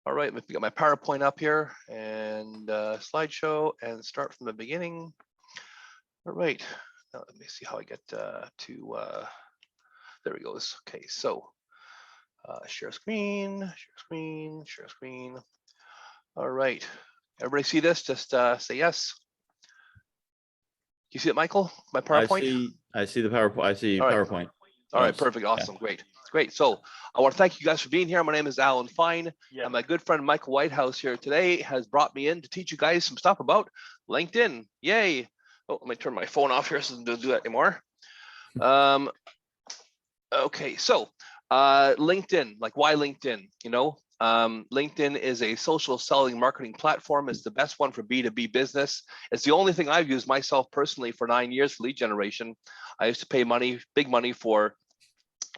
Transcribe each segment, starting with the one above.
All right, let me get my PowerPoint up here and slideshow and start from the beginning. All right, now let me see how I get there he goes. Okay, so share screen, share screen, share screen. All right, everybody see this? Just say yes. You see it, Michael? My PowerPoint? I see the PowerPoint. I see PowerPoint. All right, perfect, awesome, great. Great. So I want to thank you guys for being here. My name is Allan Fine, and my good friend Michael Whitehouse here today has brought me in to teach you guys some stuff about LinkedIn. Yay! Oh, let me turn my phone off here so I don't do that anymore. Okay, so LinkedIn, like why LinkedIn? You know, LinkedIn is a social selling marketing platform. It's the best one for B2B business. It's the only thing I've used myself personally for 9 years for lead generation. I used to pay money, big money for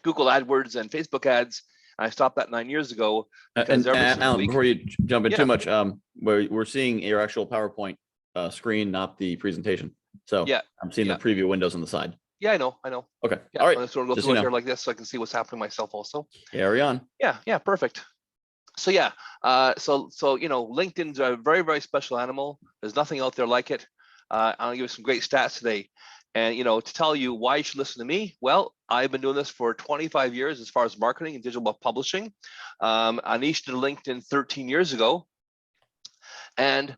Google AdWords and Facebook ads. I stopped that 9 years ago because Alan, before you jump in too much, we're seeing your actual PowerPoint screen, not the presentation. So yeah, I'm seeing the preview windows on the side. Yeah, I know. Okay. Yeah, all right. I'm sort of go through it here like this so I can see what's happening myself also. Carry on. Yeah, perfect. So yeah, so you know, LinkedIn's a very, very special animal. There's nothing out there like it. I'll give you some great stats today. And, you know, to tell you why you should listen to me, well, I've been doing this for 25 years as far as marketing and digital publishing. I niched into LinkedIn 13 years ago. And,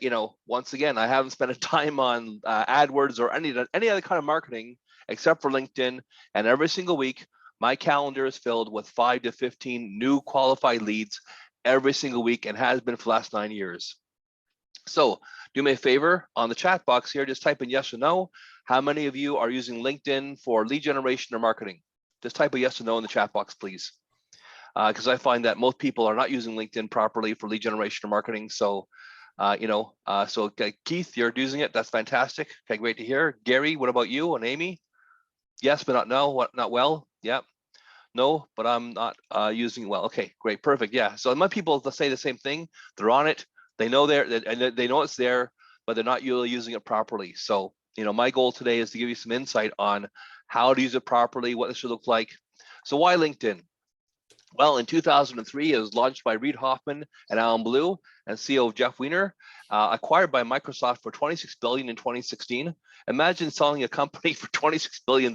you know, once again, I haven't spent a time on AdWords or any other kind of marketing except for LinkedIn. And every single week, my calendar is filled with 5 to 15 new qualified leads every single week and has been for the last 9 years. So do me a favor on the chat box here, just type in yes or no. How many of you are using LinkedIn for lead generation or marketing? Just type a yes or no in the chat box, please. Because I find that most people are not using LinkedIn properly for lead generation or marketing. So, you know, so Keith, you're using it. That's fantastic. Okay, great to hear. Gary, what about you and Amy? Yes, but not no. What? Not well? Yeah. No, but I'm not using it well. Okay, great, perfect. Yeah. So my people say the same thing. They're on it. They know they know it's there, but they're not really using it properly. So, you know, my goal today is to give you some insight on how to use it properly, what this should look like. So why LinkedIn? Well, in 2003, it was launched by Reid Hoffman and Allan Blue and CEO Jeff Weiner, acquired by Microsoft for $26 billion in 2016. Imagine selling a company for $26 billion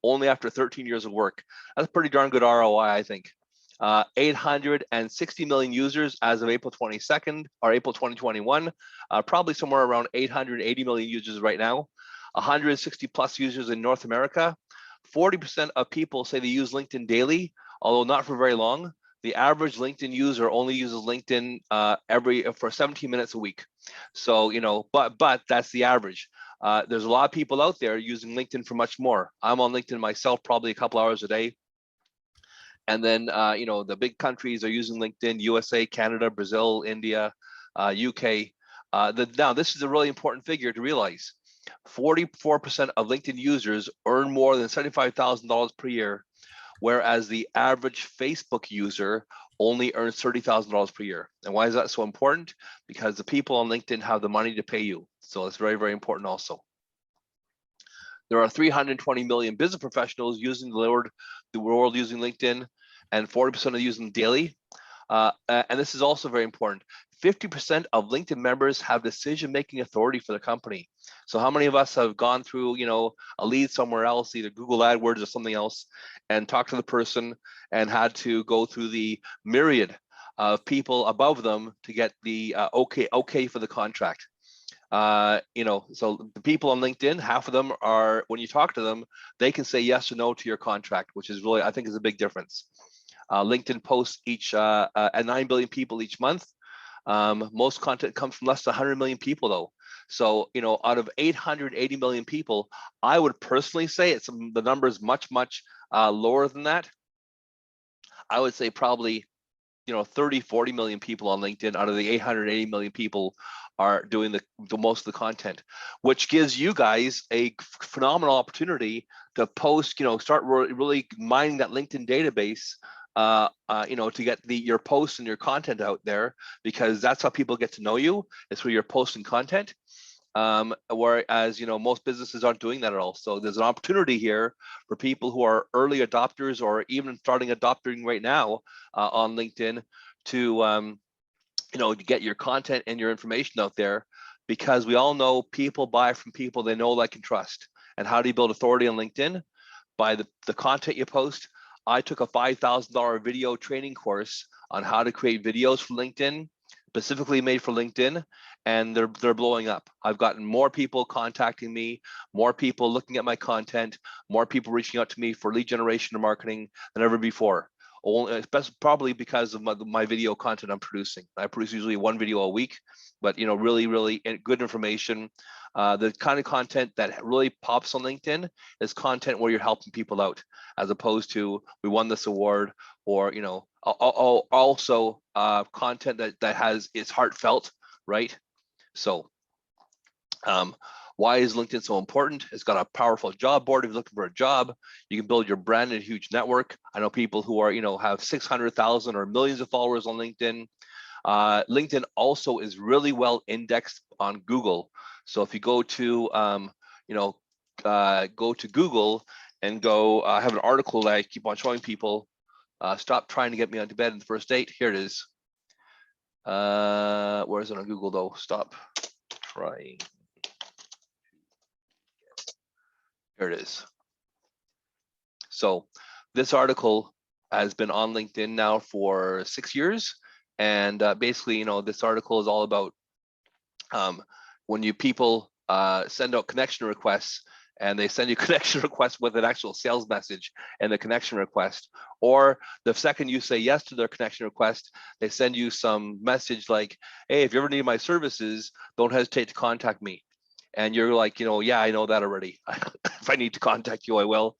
only after 13 years of work. That's pretty darn good ROI, I think. 860 million users as of April 22nd or April 2021, probably somewhere around 880 million users right now, 160 plus users in North America. 40% of people say they use LinkedIn daily, although not for very long. The average LinkedIn user only uses LinkedIn for 17 minutes a week. So, you know, but that's the average. There's a lot of people out there using LinkedIn for much more. I'm on LinkedIn myself, probably a couple hours a day. And then, you know, the big countries are using LinkedIn: USA, Canada, Brazil, India, UK. Now, this is a really important figure to realize. 44% of LinkedIn users earn more than $75,000 per year, whereas the average Facebook user only earns $30,000 per year. And why is that so important? Because the people on LinkedIn have the money to pay you. So it's very, very important also. There are 320 million business professionals using the world using LinkedIn, and 40% are using daily. And this is also very important. 50% of LinkedIn members have decision-making authority for the company. So how many of us have gone through, you know, a lead somewhere else, either Google AdWords or something else, and talked to the person and had to go through the myriad of people above them to get the okay for the contract? You know, so the people on LinkedIn, half of them are, when you talk to them, they can say yes or no to your contract, which is really, I think, is a big difference. LinkedIn posts at 9 billion people each month. Most content comes from less than 100 million people, though. So, you know, out of 880 million people, I would personally say the number is much, much lower than that. I would say probably, you know, 30, 40 million people on LinkedIn out of the 880 million people are doing the most of the content, which gives you guys a phenomenal opportunity to post, you know, start really mining that LinkedIn database, you know, to get your posts and your content out there, because that's how people get to know you. It's where you're posting content. Whereas, you know, most businesses aren't doing that at all. So there's an opportunity here for people who are early adopters or even starting adopting right now on LinkedIn to get your content and your information out there, because we all know people buy from people they know, like, and trust. And how do you build authority on LinkedIn? By the content you post. I took a $5,000 video training course on how to create videos for LinkedIn, specifically made for LinkedIn, and they're blowing up. I've gotten more people contacting me, more people looking at my content, more people reaching out to me for lead generation and marketing than ever before. Probably because of my video content I'm producing. I produce usually one video a week, but really, really good information. The kind of content that really pops on LinkedIn is content where you're helping people out, as opposed to we won this award, or also content that has is heartfelt, right? So why is LinkedIn so important? It's got a powerful job board. If you're looking for a job, you can build your brand and a huge network. I know people who are, have 600,000 or millions of followers on LinkedIn. LinkedIn also is really well indexed on Google. So if you go to, go to Google and go, I have an article that I keep on showing people. Stop trying to get me onto bed in the first date. Here it is. Where is it on Google though? Stop trying. Here it is. So this article has been on LinkedIn now for 6 years. And basically, this article is all about when people send out connection requests, and they send you connection requests with an actual sales message and the connection request, or the second you say yes to their connection request, they send you some message like, hey, if you ever need my services, don't hesitate to contact me. And you're like, yeah, I know that already. If I need to contact you, I will.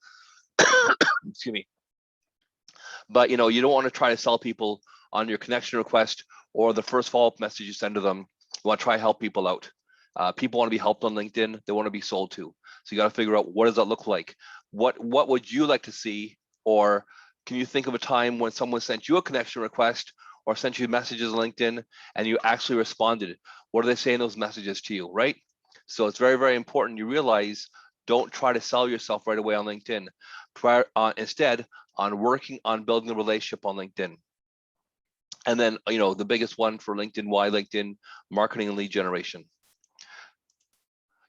Excuse me. But you don't want to try to sell people on your connection request or the first follow-up message you send to them. You want to try to help people out. People want to be helped on LinkedIn. They want to be sold to. So you got to figure out, what does that look like? What would you like to see? Or can you think of a time when someone sent you a connection request or sent you messages on LinkedIn and you actually responded? What are they saying those messages to you, right? So it's very, very important you realize, don't try to sell yourself right away on LinkedIn. Instead, on working on building a relationship on LinkedIn. And then, the biggest one for LinkedIn, why LinkedIn? Marketing and lead generation.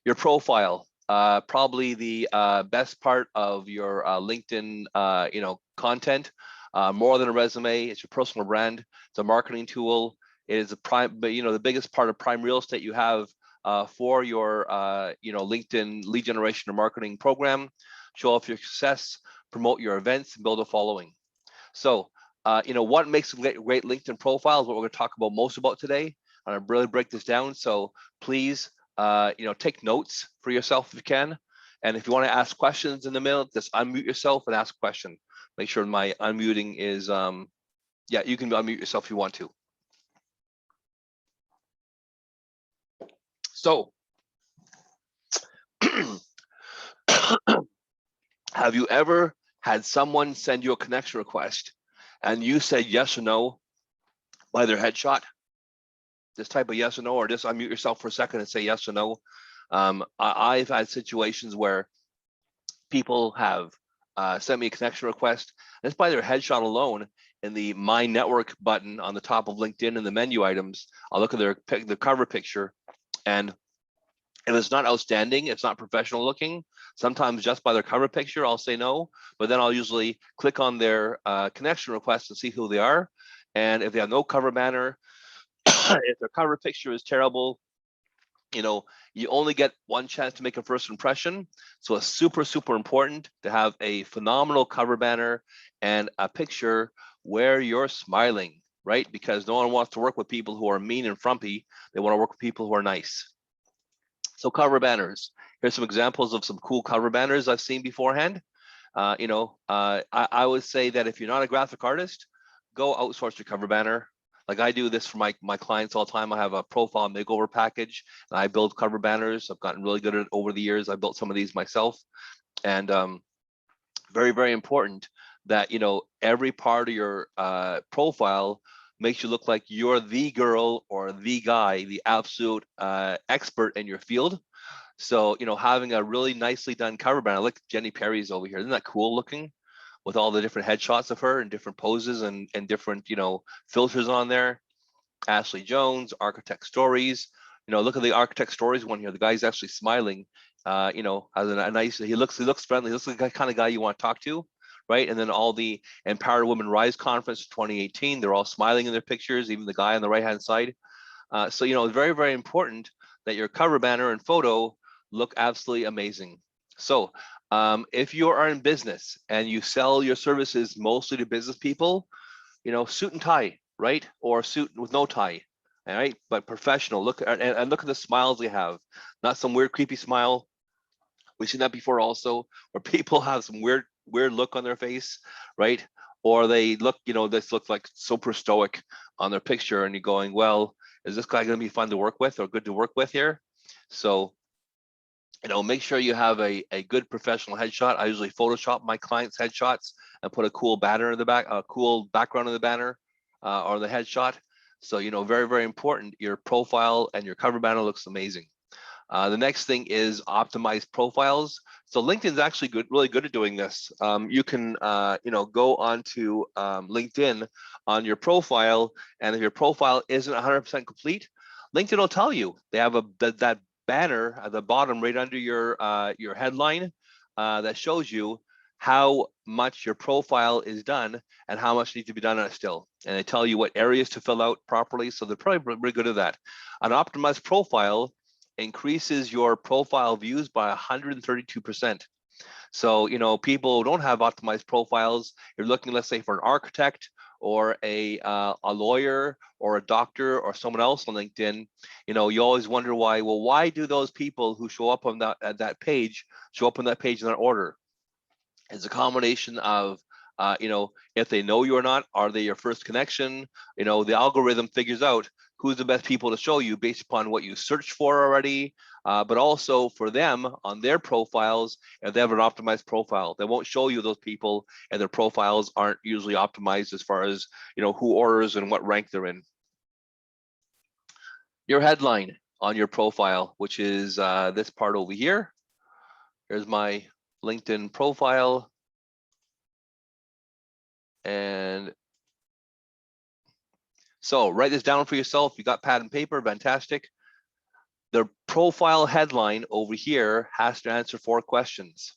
Your profile, probably the best part of your LinkedIn, content. More than a resume, it's your personal brand. It's a marketing tool. It is the biggest part of prime real estate you have for your, LinkedIn lead generation or marketing program. Show off your success, promote your events, and build a following. So, what makes a great LinkedIn profile is what we're going to talk about most about today. I'm going to really break this down. So please, take notes for yourself if you can. And if you want to ask questions in the middle, just unmute yourself and ask a question. Make sure my unmuting is, you can unmute yourself if you want to. So, have you ever had someone send you a connection request and you said yes or no by their headshot? Just type a yes or no, or just unmute yourself for a second and say yes or no. I've had situations where people have sent me a connection request, and it's by their headshot alone. In the My Network button on the top of LinkedIn in the menu items, I'll look at the cover picture, and if it's not outstanding, it's not professional looking, sometimes just by their cover picture, I'll say no, but then I'll usually click on their connection request and see who they are. And if they have no cover banner, if their cover picture is terrible, you only get one chance to make a first impression. So it's super, super important to have a phenomenal cover banner and a picture where you're smiling, right? Because no one wants to work with people who are mean and frumpy. They want to work with people who are nice. So cover banners. Here's some examples of some cool cover banners I've seen beforehand. I would say that if you're not a graphic artist, go outsource your cover banner. Like I do this for my clients all the time. I have a profile makeover package, and I build cover banners. I've gotten really good at it over the years. I built some of these myself, and very, very important that every part of your profile makes you look like you're the girl or the guy, the absolute expert in your field. So having a really nicely done cover banner, like Jenny Perry's over here, isn't that cool looking? with all the different headshots of her and different poses and different, you know, filters on there. Ashley Jones, Architect Stories. You know, look at the Architect Stories one here. The guy's actually smiling. You know, has a nice. He looks friendly. He looks like the kind of guy you want to talk to, right? And then all the Empowered Women Rise Conference 2018. They're all smiling in their pictures. Even the guy on the right hand side. So you know, it's very, very important that your cover banner and photo look absolutely amazing. So if you are in business and you sell your services mostly to business people, you know, suit and tie, right? Or suit with no tie, all right? But professional. Look and look at the smiles they have. Not some weird, creepy smile. We've seen that before also, where people have some weird look on their face, right? Or they look, you know, this looks like super stoic on their picture, and you're going, well, is this guy going to be fun to work with or good to work with here? So, you know, make sure you have a good professional headshot. I usually Photoshop my clients' headshots and put a cool banner in the back, a cool background in the banner or the headshot. So, you know, very, very important. Your profile and your cover banner looks amazing. The next thing is optimized profiles. So LinkedIn's actually really good at doing this. You can, you know, go onto LinkedIn on your profile, and if your profile isn't 100% complete, LinkedIn will tell you. They have that banner at the bottom right under your headline that shows you how much your profile is done and how much needs to be done on it still. And they tell you what areas to fill out properly. So they're probably really good at that. An optimized profile increases your profile views by 132%. So, you know, people don't have optimized profiles. You're looking, let's say, for an architect or a lawyer or a doctor or someone else on LinkedIn. You know, you always wonder why. Well, why do those people who show up on that page show up on that page in that order? It's a combination of you know, if they know you or not, are they your first connection? You know, the algorithm figures out who's the best people to show you based upon what you searched for already, but also for them on their profiles, if they have an optimized profile, they won't show you those people, and their profiles aren't usually optimized as far as, you know, who orders and what rank they're in. Your headline on your profile, which is this part over here. Here's my LinkedIn profile. And so write this down for yourself. You got pad and paper, fantastic. The profile headline over here has to answer 4 questions.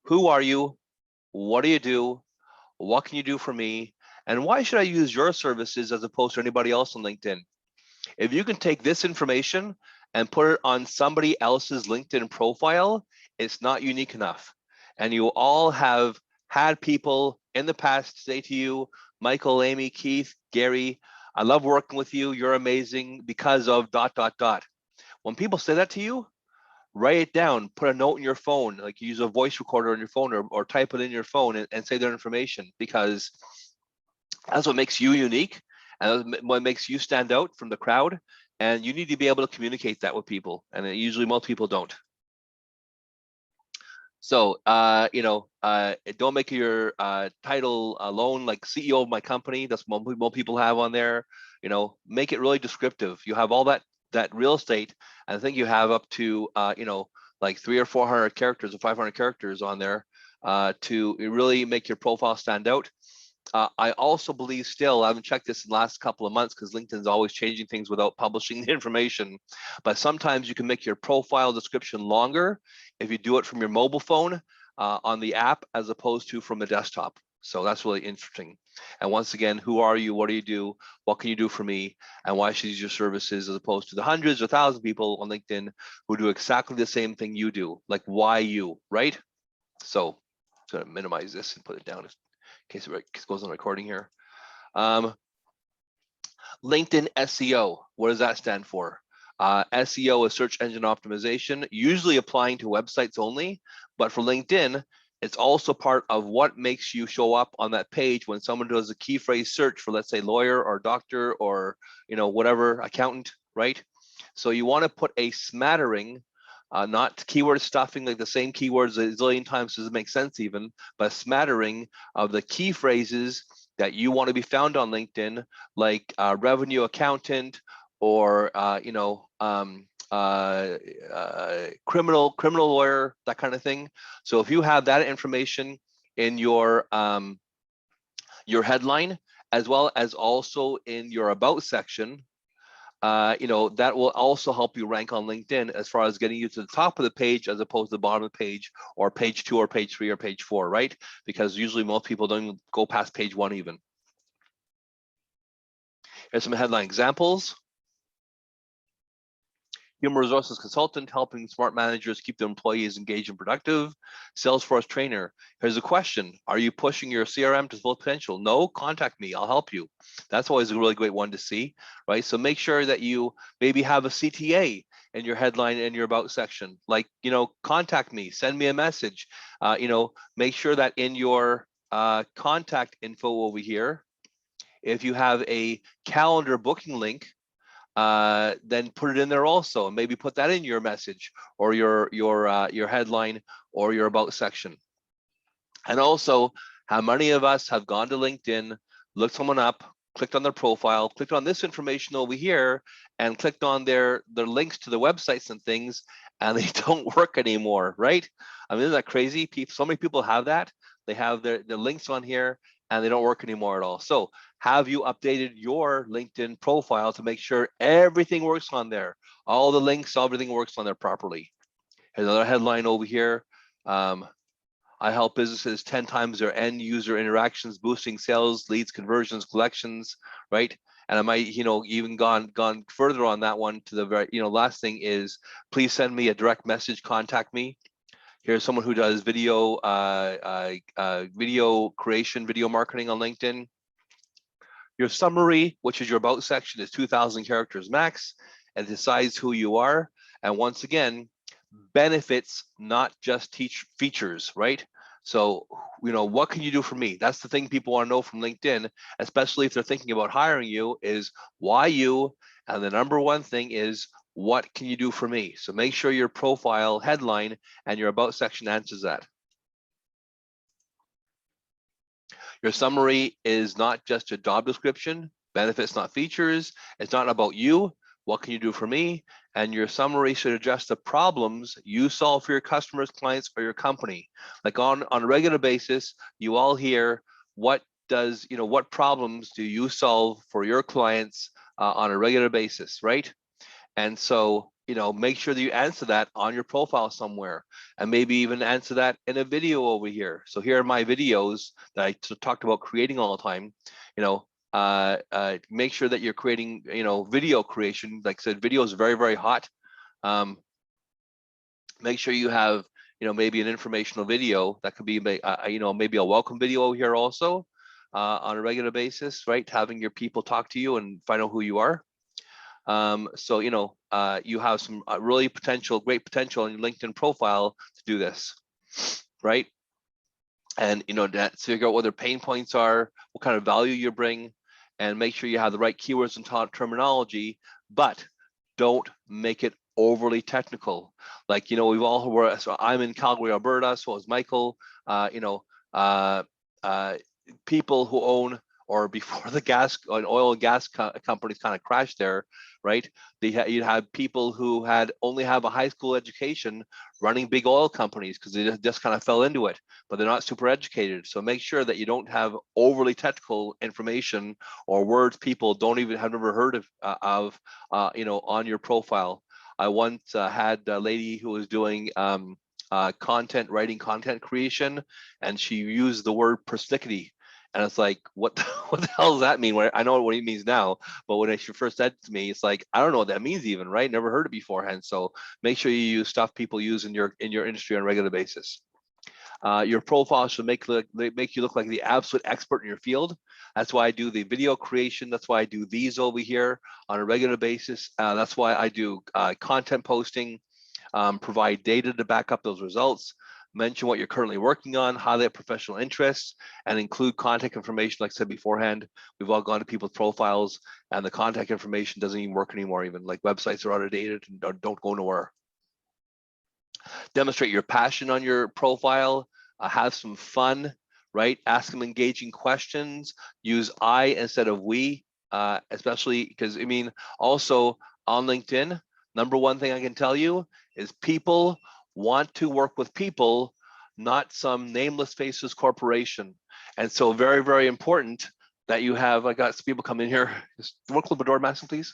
Who are you? What do you do? What can you do for me? And why should I use your services as opposed to anybody else on LinkedIn? If you can take this information and put it on somebody else's LinkedIn profile, it's not unique enough. And you all have had people in the past say to you, Michael, Amy, Keith, Gary, I love working with you. You're amazing because of ... When people say that to you, write it down, put a note in your phone, like use a voice recorder on your phone or type it in your phone and say their information, because that's what makes you unique and what makes you stand out from the crowd. And you need to be able to communicate that with people. And usually most people don't. So, you know, don't make your title alone like CEO of my company. That's what most people have on there. You know, make it really descriptive. You have all that real estate. And I think you have up to, you know, like 300 or 400 characters or 500 characters on there to really make your profile stand out. I also believe still, I haven't checked this in the last couple of months because LinkedIn's always changing things without publishing the information, but sometimes you can make your profile description longer if you do it from your mobile phone on the app as opposed to from a desktop. So that's really interesting. And once again, who are you? What do you do? What can you do for me? And why should I use your services as opposed to the hundreds or thousands of people on LinkedIn who do exactly the same thing you do? Like, why you, right? So I'm going to minimize this and put it down in case it goes on recording here. LinkedIn SEO, what does that stand for? SEO is search engine optimization, usually applying to websites only, but for LinkedIn, it's also part of what makes you show up on that page when someone does a key phrase search for, let's say, lawyer or doctor or, you know, whatever, accountant, right? So you want to put a smattering, not keyword stuffing, like the same keywords a zillion times doesn't make sense even, but a smattering of the key phrases that you want to be found on LinkedIn, like revenue accountant or, you know, criminal lawyer, that kind of thing. So if you have that information in your headline, as well as also in your about section. That will also help you rank on LinkedIn as far as getting you to the top of the page as opposed to the bottom of the page, or page 2 or page 3 or page 4, right? Because usually most people don't even go past page 1 even. Here's some headline examples. Human resources consultant helping smart managers keep their employees engaged and productive. Salesforce trainer. Here's a question. Are you pushing your CRM to full potential? No, contact me. I'll help you. That's always a really great one to see, right? So make sure that you maybe have a CTA in your headline and your about section. Like, contact me, send me a message. Make sure that in your contact info over here, if you have a calendar booking link, then put it in there also, and maybe put that in your message or your headline or your about section. And also, how many of us have gone to LinkedIn, looked someone up, clicked on their profile, clicked on this information over here, and clicked on their links to the websites and things, and they don't work anymore, right? I mean, isn't that crazy? So many people have that. They have their links on here, and they don't work anymore at all. So have you updated your LinkedIn profile to make sure everything works on there? All the links, everything works on there properly. Here's another headline over here. I help businesses 10 times their end user interactions, boosting sales, leads, conversions, collections, right? And I might, even gone further on that one to the very, last thing is, please send me a direct message, contact me. Here's someone who does video creation, video marketing on LinkedIn. Your summary, which is your about section, is 2,000 characters max, and decides who you are. And once again, benefits, not just teach features, right? So, what can you do for me? That's the thing people want to know from LinkedIn, especially if they're thinking about hiring you, is why you, and the number one thing is, what can you do for me? So make sure your profile headline and your about section answers that. Your summary is not just a job description, benefits, not features. It's not about you. What can you do for me? And your summary should address the problems you solve for your customers, clients, or your company. Like on a regular basis, you all hear, what problems do you solve for your clients on a regular basis, right? And so, make sure that you answer that on your profile somewhere, and maybe even answer that in a video over here. So here are my videos that I talked about creating all the time. Make sure that you're creating, video creation. Like I said, video is very, very hot. Make sure you have, maybe an informational video that could be, maybe a welcome video over here also on a regular basis, right? Having your people talk to you and find out who you are. So, you have some really great potential in your LinkedIn profile to do this, right? And, to figure out what their pain points are, what kind of value you bring, and make sure you have the right keywords and terminology, but don't make it overly technical. Like, we've all heard, so I'm in Calgary, Alberta, so is Michael, people who own, or before the oil and gas companies kind of crashed there, right? You'd have people who only have a high school education running big oil companies because they just kind of fell into it, but they're not super educated. So make sure that you don't have overly technical information or words people don't even have never heard of on your profile. I once had a lady who was doing content creation, and she used the word persnickety. And it's like, what the hell does that mean? I know what it means now, but when she first said to me, it's like, I don't know what that means even, right? Never heard it beforehand. So make sure you use stuff people use in your industry on a regular basis. Your profile should make you look like the absolute expert in your field. That's why I do the video creation. That's why I do these over here on a regular basis. That's why I do content posting, provide data to back up those results, mention what you're currently working on, highlight professional interests, and include contact information. Like I said beforehand, we've all gone to people's profiles and the contact information doesn't even work anymore. Even like websites are outdated and don't go nowhere. Demonstrate your passion on your profile, have some fun, right? Ask them engaging questions, use I instead of we, especially because, also on LinkedIn, number one thing I can tell you is people want to work with people, not some nameless faceless corporation. And so very, very important that you have, I got some people come in here. Just want to close the door, Maxim, please?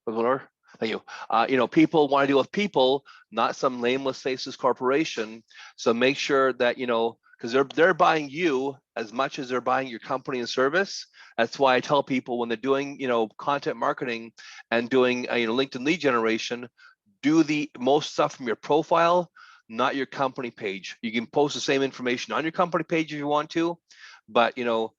Close the door. Thank you. You know, people want to deal with people, not some nameless faceless corporation. So make sure that, you know, because they're buying you as much as they're buying your company and service. That's why I tell people when they're doing, you know, content marketing and doing, you know, LinkedIn lead generation, do the most stuff from your profile, not your company page. You can post the same information on your company page if you want to, but, you know,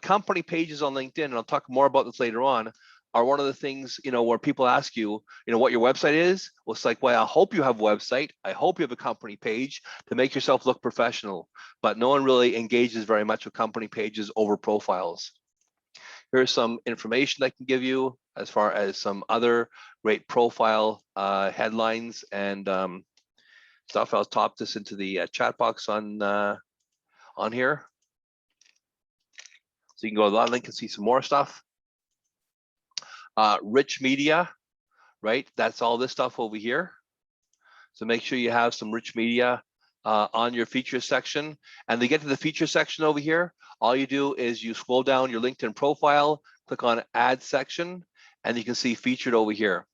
company pages on LinkedIn, and I'll talk more about this later on, are one of the things, you know, where people ask you, you know, what your website is. Well, it's like, well, I hope you have a website. I hope you have a company page to make yourself look professional, but no one really engages very much with company pages over profiles. Here's some information I can give you as far as some other great profile headlines and stuff. I'll top this into the chat box on here. So you can go to that link and see some more stuff. Rich media, right? That's all this stuff over here. So make sure you have some rich media on your feature section. And to get to the feature section over here, all you do is you scroll down your LinkedIn profile, click on add section, and you can see featured over here.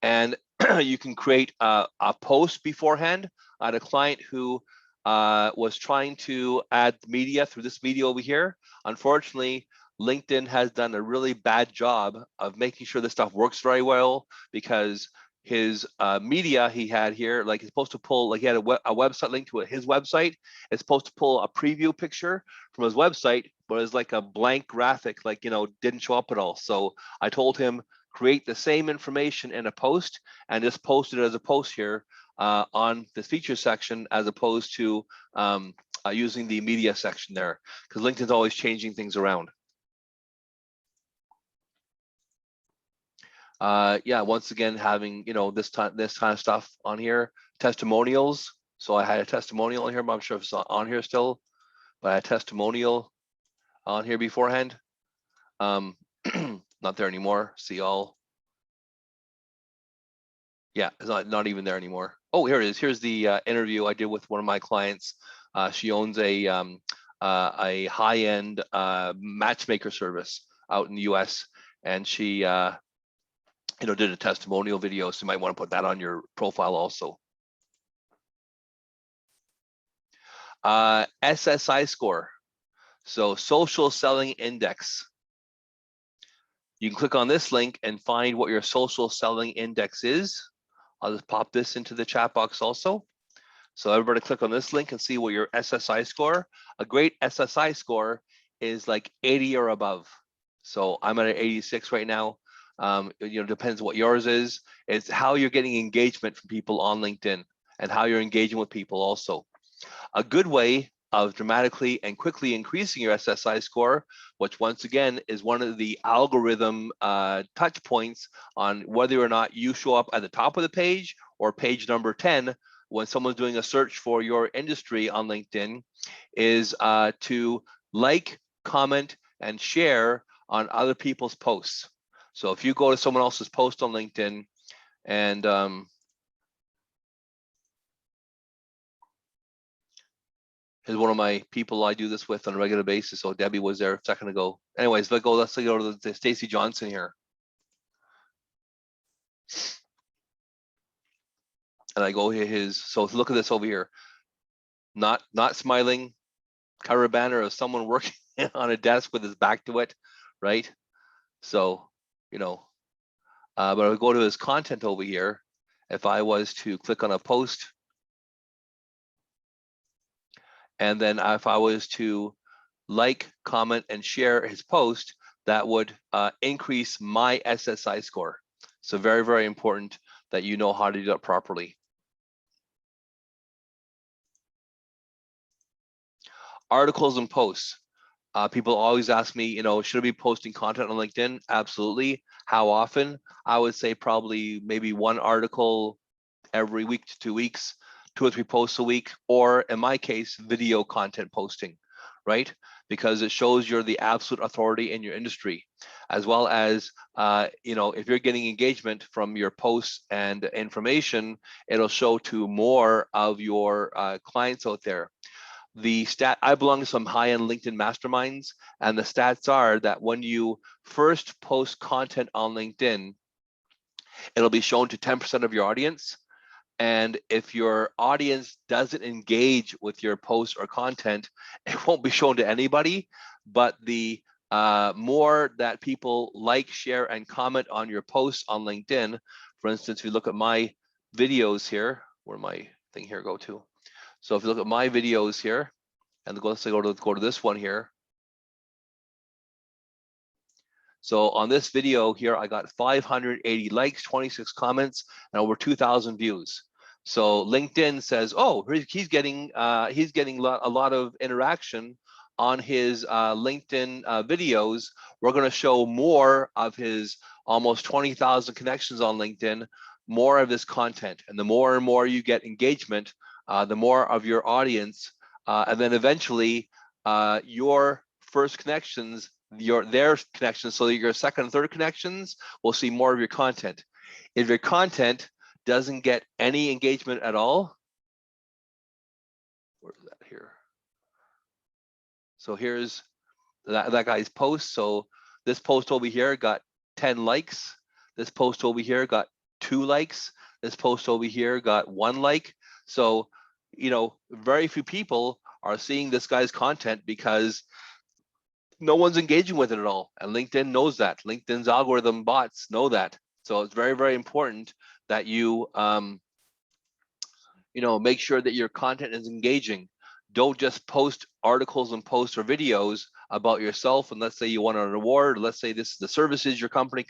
And you can create a post beforehand. I had a client who was trying to add media through this video over here. Unfortunately, LinkedIn has done a really bad job of making sure this stuff works very well, because his media he had here, like it's supposed to pull, like he had a website link to his website. It's supposed to pull a preview picture from his website, but it's like a blank graphic, like, you know, didn't show up at all. So I told him, create the same information in a post and just post it as a post here on the feature section, as opposed to using the media section there, because LinkedIn's always changing things around. Yeah, once again, having, you know, this kind of stuff on here. Testimonials. So I had a testimonial on here, but I'm sure if it's on here still, but I had a testimonial on here beforehand. Not there anymore. See all. Yeah, it's not even there anymore. Oh, here it is. Here's the interview I did with one of my clients. She owns a high-end matchmaker service out in the US, and she you know, did a testimonial video, so you might want to put that on your profile also. SSI score, so social selling index. You can click on this link and find what your social selling index is. I'll just pop this into the chat box also. So everybody click on this link and see what your SSI score. A great SSI score is like 80 or above. So I'm at an 86 right now. You know, depends what yours is. It's how you're getting engagement from people on LinkedIn and how you're engaging with people also. A good way of dramatically and quickly increasing your SSI score, which once again is one of the algorithm touch points on whether or not you show up at the top of the page or page number 10 when someone's doing a search for your industry on LinkedIn, is to like, comment, and share on other people's posts. So if you go to someone else's post on LinkedIn and here's one of my people I do this with on a regular basis. So Debbie was there a second ago. Anyways, let's go to the Stacy Johnson here. And I go here his, so look at this over here. Not smiling, cover banner of someone working on a desk with his back to it, right? So, you know, but I would go to his content over here. If I was to click on a post, and then if I was to like, comment, and share his post, that would increase my SSI score. So very, very important that you know how to do that properly. Articles and posts. People always ask me, you know, should I be posting content on LinkedIn? Absolutely. How often? I would say probably maybe one article every week to 2 weeks, 2 or 3 posts a week, or in my case, video content posting, right? Because it shows you're the absolute authority in your industry, as well as, you know, if you're getting engagement from your posts and information, it'll show to more of your clients out there. I belong to some high-end LinkedIn masterminds, and the stats are that when you first post content on LinkedIn, it'll be shown to 10% of your audience. And if your audience doesn't engage with your post or content, it won't be shown to anybody. But the more that people like, share, and comment on your posts on LinkedIn, for instance, if you look at my videos here, where my thing here go to? So if you look at my videos here, and let's say go to this one here. So on this video here, I got 580 likes, 26 comments, and over 2,000 views. So LinkedIn says, oh, he's getting a lot of interaction on his LinkedIn videos. We're going to show more of his almost 20,000 connections on LinkedIn, more of his content. And the more and more you get engagement, the more of your audience, and then eventually your first connections, their connections, so that your second and third connections will see more of your content. If your content doesn't get any engagement at all, where's that here? So here's that guy's post. So this post over here got 10 likes. This post over here got 2 likes. This post over here got 1 like. So, you know, very few people are seeing this guy's content because no one's engaging with it at all. And LinkedIn knows that. LinkedIn's algorithm bots know that. So it's very, very important that you, you know, make sure that your content is engaging. Don't just post articles and posts or videos about yourself. And let's say you won an award, or let's say this is the services your company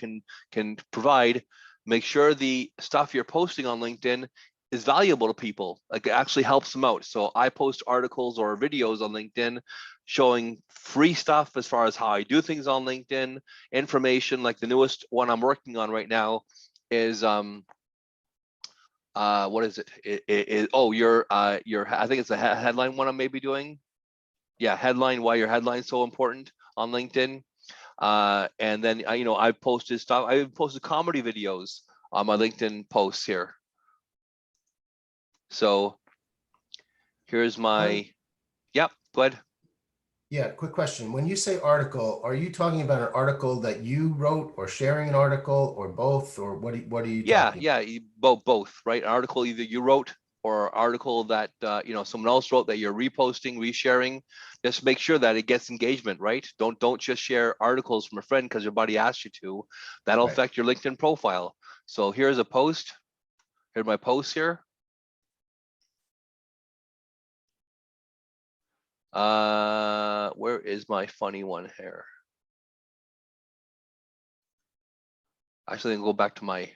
can provide. Make sure the stuff you're posting on LinkedIn is valuable to people, like it actually helps them out. So I post articles or videos on LinkedIn showing free stuff as far as how I do things on LinkedIn, information. Like the newest one I'm working on right now is what is it? Oh, I think it's a headline one I'm maybe doing. Yeah, headline, why your headline's so important on LinkedIn. And then you know, I've posted stuff. I've posted comedy videos on my LinkedIn posts here. So here's my, yep, go ahead. Yeah, quick question. When you say article, are you talking about an article that you wrote, or sharing an article, or both, or what are you talking? Yeah, both, right? An article either you wrote or an article that you know, someone else wrote that you're reposting, resharing. Just make sure that it gets engagement, right? Don't just share articles from a friend because your buddy asked you to. That'll affect your LinkedIn profile. So here's a post. Here's my post here. Where is my funny one here? Actually, I can go back to my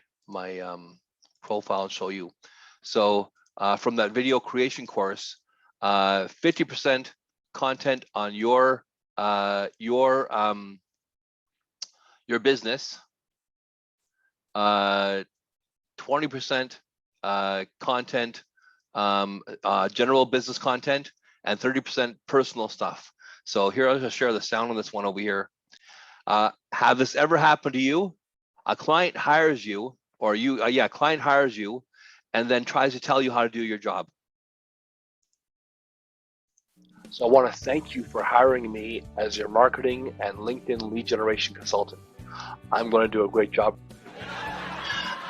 profile and show you. So from that video creation course, 50% content on your business, 20% content, general business content, and 30% personal stuff. So here, I'll just share the sound on this one over here. Have this ever happened to you? A client hires you, or you, client hires you, and then tries to tell you how to do your job. So I want to thank you for hiring me as your marketing and LinkedIn lead generation consultant. I'm going to do a great job.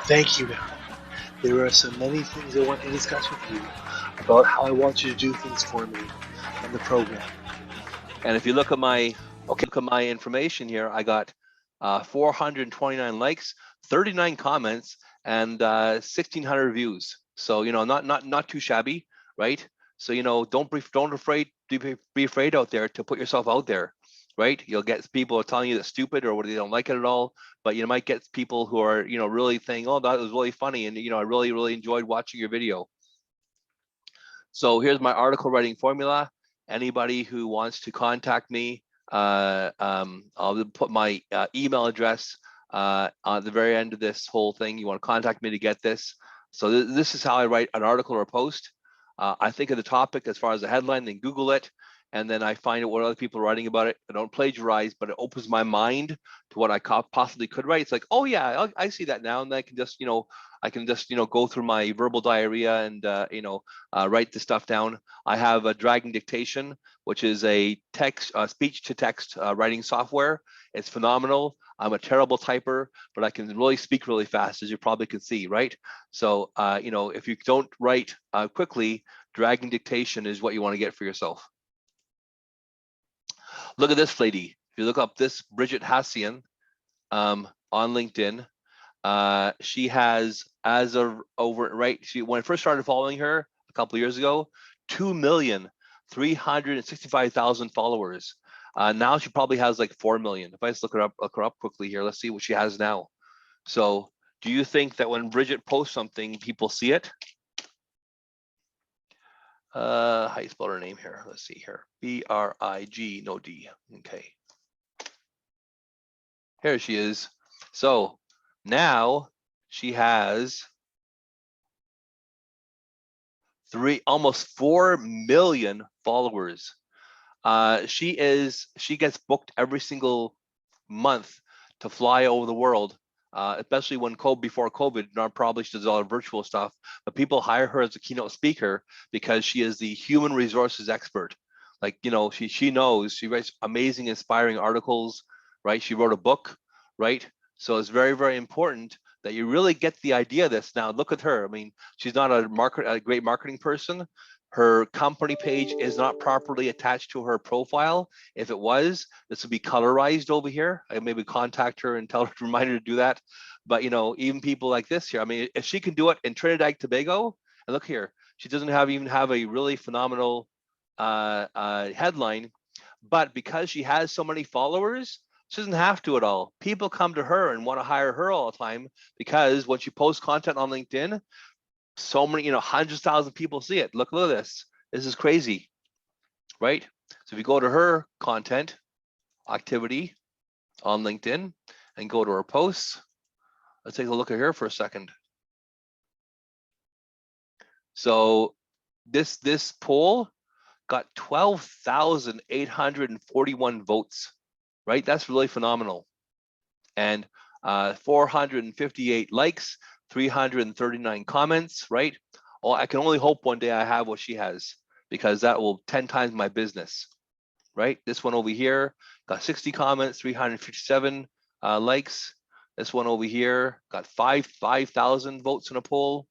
Thank you. There are so many things I want to discuss with you about how I want you to do things for me in the program. And if you look at my information here, I got 429 likes, 39 comments, and 1,600 views. So, you know, not too shabby, right? So, you know, don't be afraid out there to put yourself out there, right? You'll get people telling you that's stupid or they don't like it at all, but you might get people who are, you know, really saying, oh, that was really funny, and you know, I really enjoyed watching your video. So here's my article writing formula. Anybody who wants to contact me, I'll put my email address at the very end of this whole thing. You want to contact me to get this. So this is how I write an article or a post. I think of the topic as far as the headline, then Google it, and then I find out what other people are writing about it. I don't plagiarize, but it opens my mind to what I possibly could write. It's like, oh yeah, I see that now, and I can just, go through my verbal diarrhea and write the stuff down. I have a Dragon Dictation, which is a speech to text writing software. It's phenomenal. I'm a terrible typer, but I can really speak really fast, as you probably can see, right? So, if you don't write quickly, Dragon Dictation is what you want to get for yourself. Look at this lady. If you look up this Bridget Hassian on LinkedIn, she has, when I first started following her a couple of years ago, 2,365,000 followers. Now she probably has like 4 million. If I just look her up quickly here, let's see what she has now. So do you think that when Bridget posts something, people see it? How do you spell her name here? Let's see here. B-R-I-G, no D. Okay. Here she is. So now she has almost 4 million followers. She gets booked every single month to fly over the world, especially before COVID. Now probably she does all her virtual stuff, but people hire her as a keynote speaker because she is the human resources expert. Like, she knows, she writes amazing, inspiring articles, right? She wrote a book, right? So it's very, very important that you really get the idea of this. Now look at her. I mean, she's not a great marketing person. Her company page is not properly attached to her profile. If it was, this would be colorized over here. I maybe contact her and tell her to remind her to do that. But even people like this here, I mean, if she can do it in Trinidad and Tobago, and look here, she doesn't even have a really phenomenal headline, but because she has so many followers, she doesn't have to at all. People come to her and want to hire her all the time because when she posts content on LinkedIn, so many, hundreds of thousands of people see it. Look at this. This is crazy, right? So if you go to her content activity on LinkedIn and go to her posts, let's take a look at her for a second. So this poll got 12,841 votes, right? That's really phenomenal. And 458 likes, 339 comments, right? Oh, I can only hope one day I have what she has, because that will 10 times my business, right? This one over here got 60 comments, 357 likes. This one over here got 5,000 votes in a poll.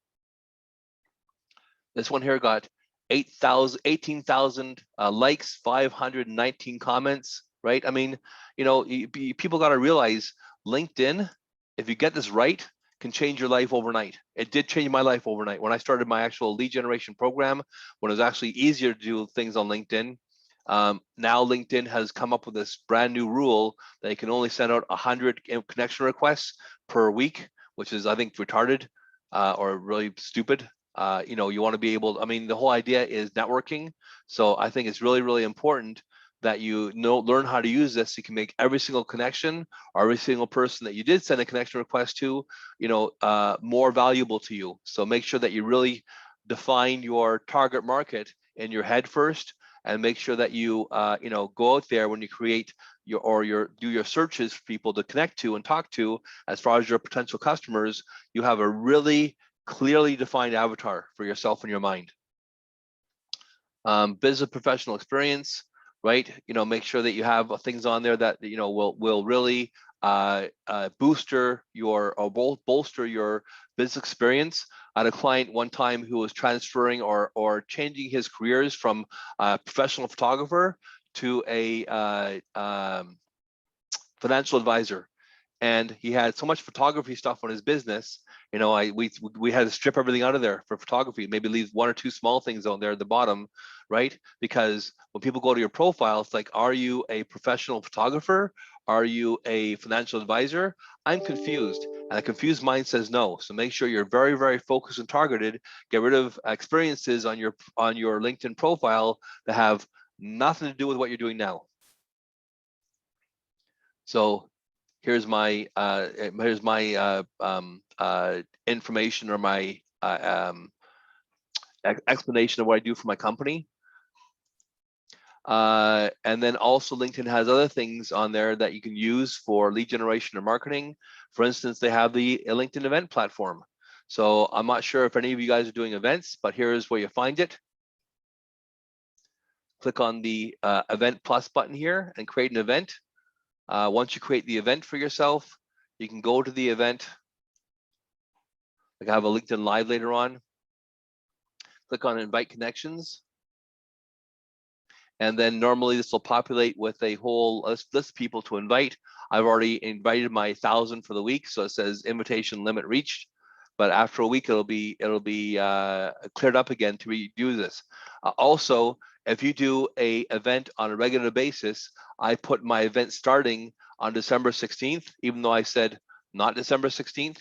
This one here got 18,000 likes, 519 comments, right? I mean, people got to realize LinkedIn, if you get this right, can change your life overnight. It did change my life overnight. When I started my actual lead generation program, when it was actually easier to do things on LinkedIn, now LinkedIn has come up with this brand new rule that you can only send out 100 connection requests per week, which is, I think, retarded or really stupid. You want to be able, I mean, the whole idea is networking. So I think it's really, really important that you learn how to use this. You can make every single connection or every single person that you did send a connection request to, more valuable to you. So make sure that you really define your target market in your head first, and make sure that you, go out there when you create do your searches for people to connect to and talk to as far as your potential customers. You have a really clearly defined avatar for yourself in your mind. Business professional experience, right? Make sure that you have things on there that will really bolster your business experience. I had a client one time who was transferring or changing his careers from a professional photographer to a financial advisor, and he had so much photography stuff on his business. We had to strip everything out of there for photography, maybe leave one or two small things on there at the bottom, right? Because when people go to your profile, it's like, are you a professional photographer? Are you a financial advisor? I'm confused, and a confused mind says no. So make sure you're very, very focused and targeted. Get rid of experiences on your LinkedIn profile that have nothing to do with what you're doing now. So here's my information, or my explanation of what I do for my company. And then also LinkedIn has other things on there that you can use for lead generation or marketing. For instance, they have the LinkedIn event platform. So I'm not sure if any of you guys are doing events, but here's where you find it. Click on the Event Plus button here and create an event. Once you create the event for yourself, you can go to the event. Like I have a LinkedIn Live later on. Click on Invite Connections. And then normally this will populate with a whole list of people to invite. I've already invited my 1,000 for the week, so it says invitation limit reached. But after a week, it'll be cleared up again to redo this. Also, if you do a event on a regular basis, I put my event starting on December 16th, even though I said not December 16th.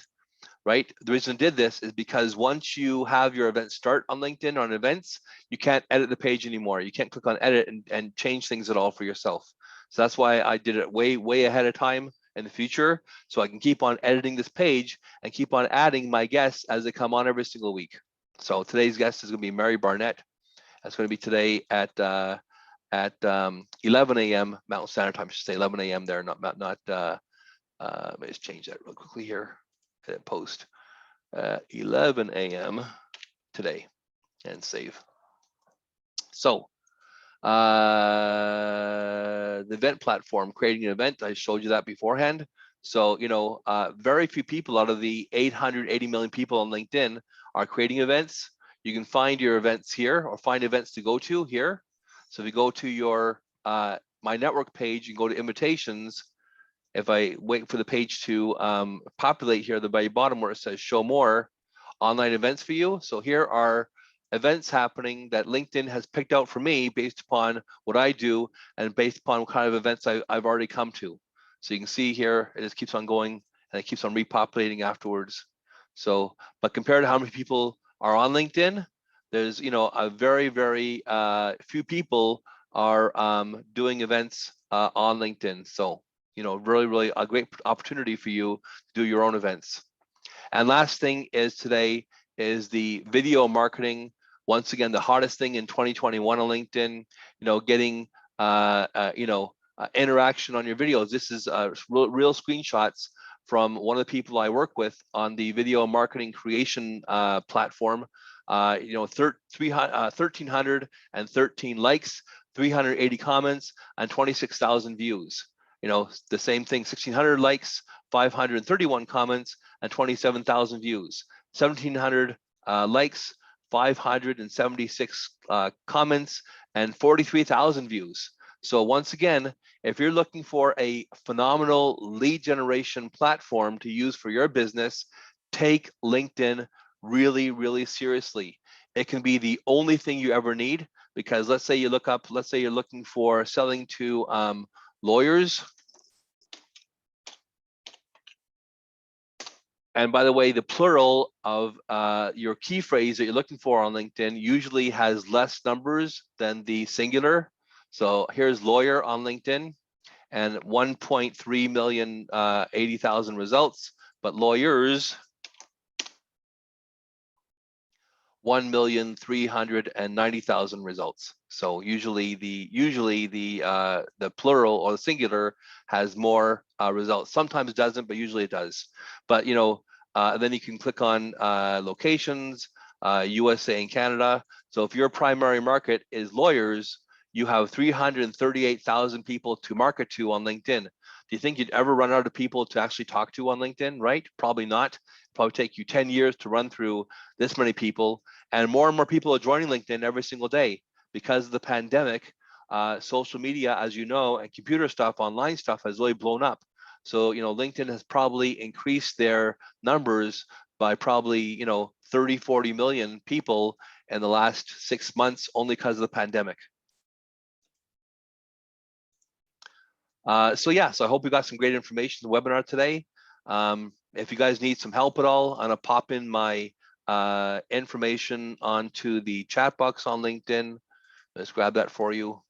Right? The reason I did this is because once you have your event start on LinkedIn on events, you can't edit the page anymore. You can't click on edit and change things at all for yourself. So that's why I did it way ahead of time in the future, so I can keep on editing this page and keep on adding my guests as they come on every single week. So today's guest is going to be Mary Barnett. That's going to be today at 11 a.m. Mountain Standard Time. I should say 11 a.m. there, not let me just change that real quickly here. Edit post 11 a.m. today and save. So the event platform, creating an event, I showed you that beforehand. So, very few people out of the 880 million people on LinkedIn are creating events. You can find your events here or find events to go to here. So if you go to your my network page, you go to invitations. If I wait for the page to populate here, the very bottom where it says show more online events for you. So here are events happening that LinkedIn has picked out for me based upon what I do and based upon what kind of events I've already come to. So you can see here, it just keeps on going and it keeps on repopulating afterwards. So, but compared to how many people are on LinkedIn, there's, a very few people are doing events on LinkedIn. So, really a great opportunity for you to do your own events. And last thing is today is the video marketing. Once again, the hottest thing in 2021 on LinkedIn, getting, interaction on your videos. This is real screenshots from one of the people I work with on the video marketing creation platform. 1,313 likes, 380 comments, and 26,000 views. The same thing, 1,600 likes, 531 comments, and 27,000 views. 1,700 likes, 576 comments, and 43,000 views. So once again, if you're looking for a phenomenal lead generation platform to use for your business, take LinkedIn really seriously. It can be the only thing you ever need, because let's say you're looking for selling to lawyers. And by the way, the plural of your key phrase that you're looking for on LinkedIn usually has less numbers than the singular. So here's lawyer on LinkedIn and 1.3 million 80,000 results, but lawyers 1,390,000 results. So usually the plural or the singular has more results. Sometimes it doesn't, but usually it does. But then you can click on locations, USA and Canada. So if your primary market is lawyers, you have 338,000 people to market to on LinkedIn. Do you think you'd ever run out of people to actually talk to on LinkedIn, right? Probably not. It'll probably take you 10 years to run through this many people. And more people are joining LinkedIn every single day because of the pandemic. Social media, as you know, and computer stuff, online stuff has really blown up. So, LinkedIn has probably increased their numbers by probably, 30, 40 million people in the last 6 months only because of the pandemic. So I hope you got some great information in the webinar today. If you guys need some help at all, I'm gonna pop in my information onto the chat box on LinkedIn. Let's grab that for you.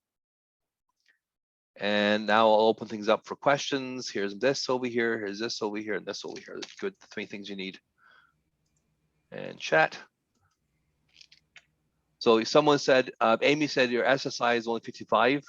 And now I'll open things up for questions. Here's this over here, here's this over here, and this over here. That's good, the 3 things you need. And chat. So someone said, Amy said your SSI is only 55.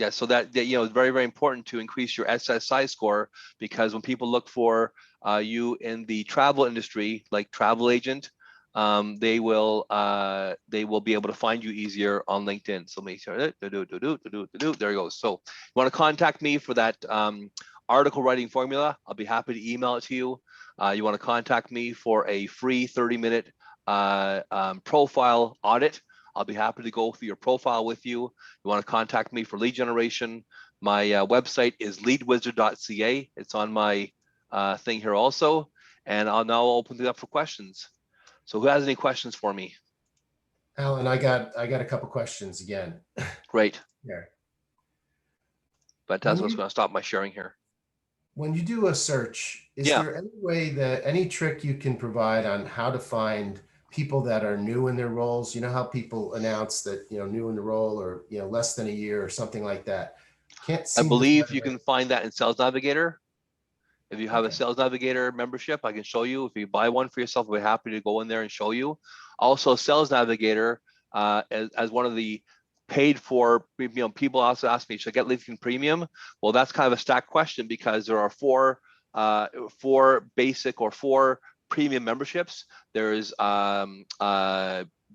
Yeah, so that it's very, very important to increase your SSI score, because when people look for you in the travel industry, like travel agent, they will be able to find you easier on LinkedIn. So make sure there it goes. So you want to contact me for that article writing formula, I'll be happy to email it to you. You want to contact me for a free 30-minute profile audit, I'll be happy to go through your profile with you. You want to contact me for lead generation, my website is leadwizard.ca. It's on my thing here also. And I'll now open it up for questions. So who has any questions for me? Allan, I got a couple questions again. Great. Yeah. But that's what's going to stop my sharing here. When you do a search, is there any way that any trick you can provide on how to find people that are new in their roles? You know how people announce that, new in the role, or, less than a year or something like that. I believe you can find that in Sales Navigator. If you have a Sales Navigator membership, I can show you. If you buy one for yourself, I'll be happy to go in there and show you. Also, Sales Navigator, as one of the paid for, people also ask me, should I get LinkedIn Premium? Well, that's kind of a stacked question, because there are four basic or four premium memberships. There's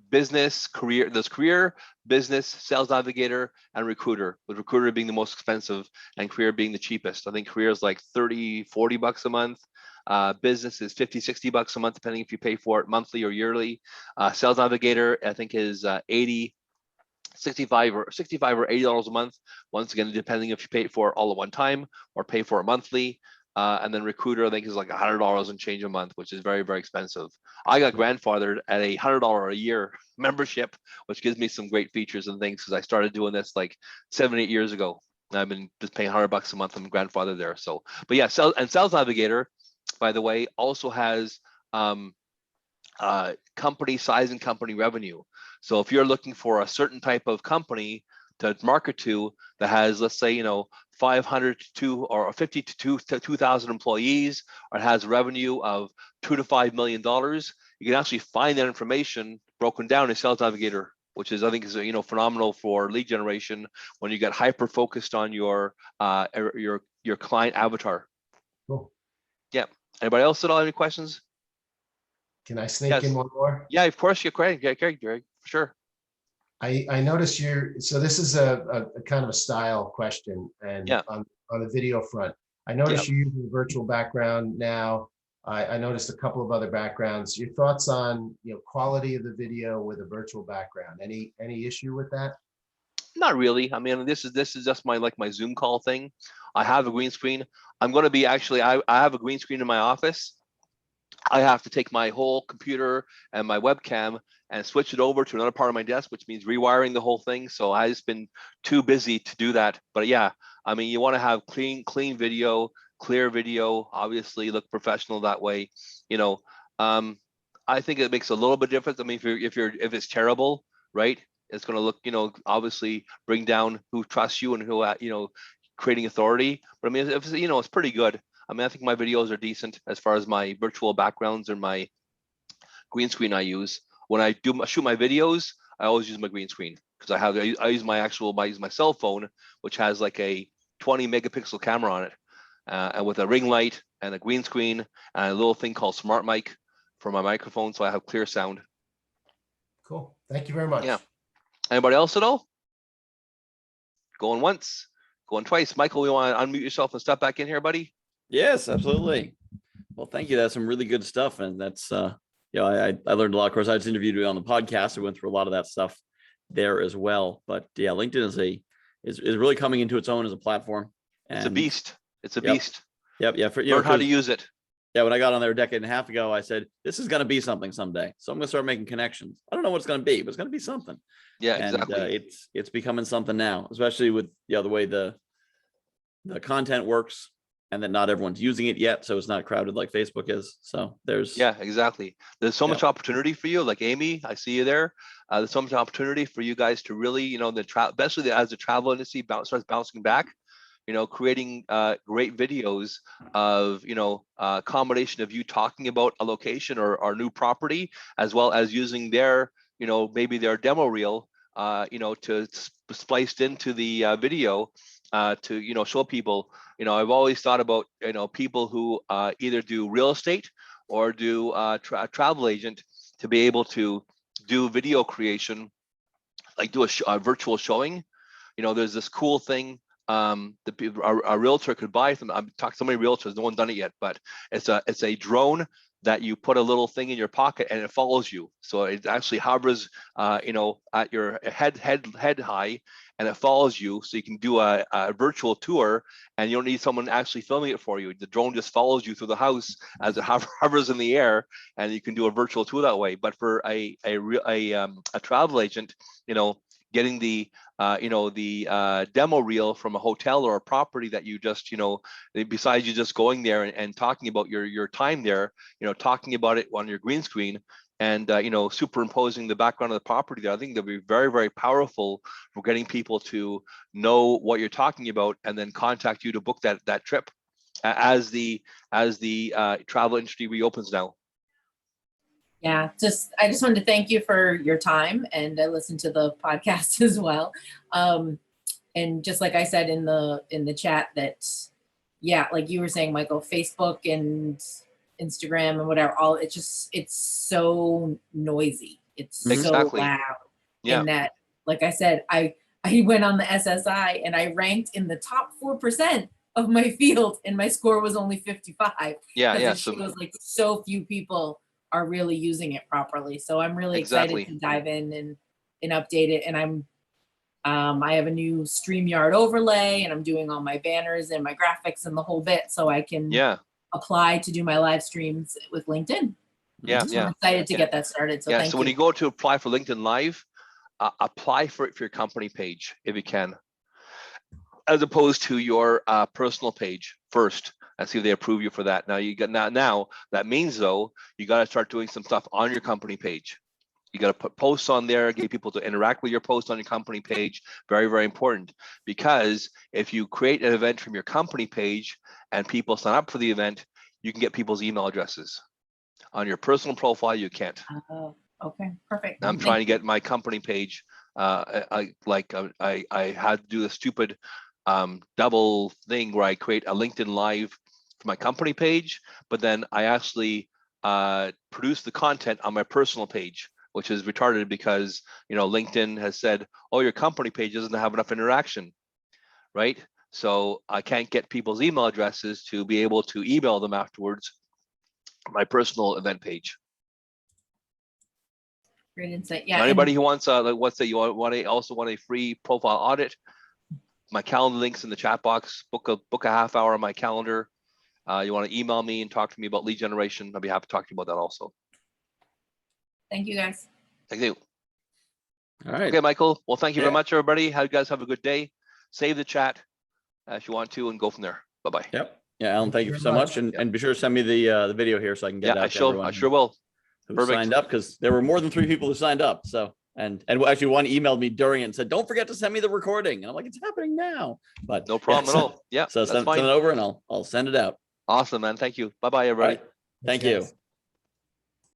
business, career, there's career, business, Sales Navigator, and recruiter, with recruiter being the most expensive and career being the cheapest. I think career is like 30, 40 bucks a month. Business is 50, 60 bucks a month, depending if you pay for it monthly or yearly. Sales Navigator, I think, is 80, 65 or $80 a month. Once again, depending if you pay for it all at one time or pay for it monthly. And then recruiter, I think, is like $100 and change a month, which is very, very expensive. I got grandfathered at a $100 a year membership, which gives me some great features and things, because I started doing this like 7, 8 years ago. I've been just paying $100 a month. I'm grandfathered there. So, but yeah, Sales Navigator, by the way, also has company size and company revenue. So if you're looking for a certain type of company to market to that has, let's say, 500 to or 50 to 2,000 employees, or it has revenue of $2 to $5 million, you can actually find that information broken down in Sales Navigator, which is, I think, is phenomenal for lead generation when you get hyper focused on your client avatar. Cool. Yeah. Anybody else at all have any questions? Can I sneak in one more? Yeah, of course. You're correct, Greg, for sure. I noticed so this is a kind of a style question, and on the video front, I noticed you're using a virtual background now. I noticed a couple of other backgrounds. Your thoughts on quality of the video with a virtual background? Any issue with that? Not really. I mean, this is just my Zoom call thing. I have a green screen. I'm going to be I have a green screen in my office. I have to take my whole computer and my webcam and switch it over to another part of my desk, which means rewiring the whole thing. So I've just been too busy to do that. But yeah, I mean, you want to have clean video, clear video, obviously look professional that way. I think it makes a little bit difference. I mean, if it's terrible, right, it's going to look, obviously bring down who trusts you and who, creating authority. But I mean, if it's pretty good. I mean, I think my videos are decent as far as my virtual backgrounds or my green screen I use. When I shoot my videos, I always use my green screen, because I use my cell phone, which has like a 20 megapixel camera on it, and with a ring light and a green screen and a little thing called Smart Mic for my microphone, so I have clear sound. Cool. Thank you very much. Yeah. Anybody else at all? Going once, going twice. Michael, you want to unmute yourself and step back in here, buddy? Yes, absolutely. Well, thank you. That's some really good stuff. And that's, I learned a lot. Of course, I just interviewed you on the podcast. I went through a lot of that stuff there as well. But yeah, LinkedIn is really coming into its own as a platform. And it's a beast. It's a beast. Yep. Yeah. Learn how to use it. Yeah. When I got on there a decade and a half ago, I said, this is going to be something someday. So I'm going to start making connections. I don't know what it's going to be, but it's going to be something. Yeah, and, exactly. It's becoming something now, especially with the way the content works. And that not everyone's using it yet, so it's not crowded like Facebook is. So there's exactly. There's so much opportunity for you. Like Amy, I see you there. There's so much opportunity for you guys to really, especially as the travel industry starts bouncing back. creating great videos of, a combination of you talking about a location or new property, as well as using their, maybe their demo reel, to spliced into the video to, show people, I've always thought about, people who either do real estate or do a travel agent, to be able to do video creation, like do a virtual showing. There's this cool thing that a realtor could buy from. I've talked to so many realtors, no one's done it yet, but it's a drone that you put a little thing in your pocket and it follows you. So it actually hovers, at your head high, and it follows you. So you can do a virtual tour, and you don't need someone actually filming it for you. The drone just follows you through the house as it hovers in the air, and you can do a virtual tour that way. But for a travel agent, getting the demo reel from a hotel or a property that you just, besides you just going there and talking about your time there, talking about it on your green screen, and superimposing the background of the property there, I think they'll be very, very powerful for getting people to know what you're talking about, and then contact you to book that trip as the travel industry reopens now. Yeah, I just wanted to thank you for your time, and I listened to the podcast as well. And just like I said in the chat, that like you were saying, Michael, Facebook and Instagram and whatever, it's so noisy. It's so loud. Yeah. And that, like I said, I went on the SSI and I ranked in the top 4% of my field, and my score was only 55. Yeah. It shows like so few people are really using it properly. So I'm really excited to dive in and update it. And I have a new StreamYard overlay, and I'm doing all my banners and my graphics and the whole bit, so I can apply to do my live streams with LinkedIn. Yeah. So I'm excited to get that started. So thank you. When you go to apply for LinkedIn Live, apply for it for your company page if you can, as opposed to your personal page first, and see if they approve you for that. Now that means, though, you got to start doing some stuff on your company page. You got to put posts on there, get people to interact with your post on your company page. Very, very important, because if you create an event from your company page and people sign up for the event, you can get people's email addresses. On your personal profile, you can't. Okay, perfect. I'm trying to get my company page. I had to do a stupid double thing where I create a LinkedIn Live for my company page, but then I actually produce the content on my personal page, which is retarded, because LinkedIn has said, oh, your company page doesn't have enough interaction, right? So I can't get people's email addresses to be able to email them afterwards my personal event page. Great insight. Yeah. Anybody who wants you also want a free profile audit, my calendar links in the chat box. Book a half hour on my calendar. You want to email me and talk to me about lead generation, I'll be happy to talk to you about that also. Thank you, guys. Thank you. All right. Okay, Michael. Well, thank you very much, everybody. You guys have a good day. Save the chat if you want to, and go from there. Bye-bye. Yep. Yeah, Alan, thank you so much. And be sure to send me the video here so I can get it out to everyone. I sure will. Who signed up, because there were more than 3 people who signed up. So, and actually one emailed me during it and said, don't forget to send me the recording. And I'm like, it's happening now. But no problem at all. Yeah. So send it over and I'll send it out. Awesome, man. Thank you. Bye-bye, everybody. Right. Thank you.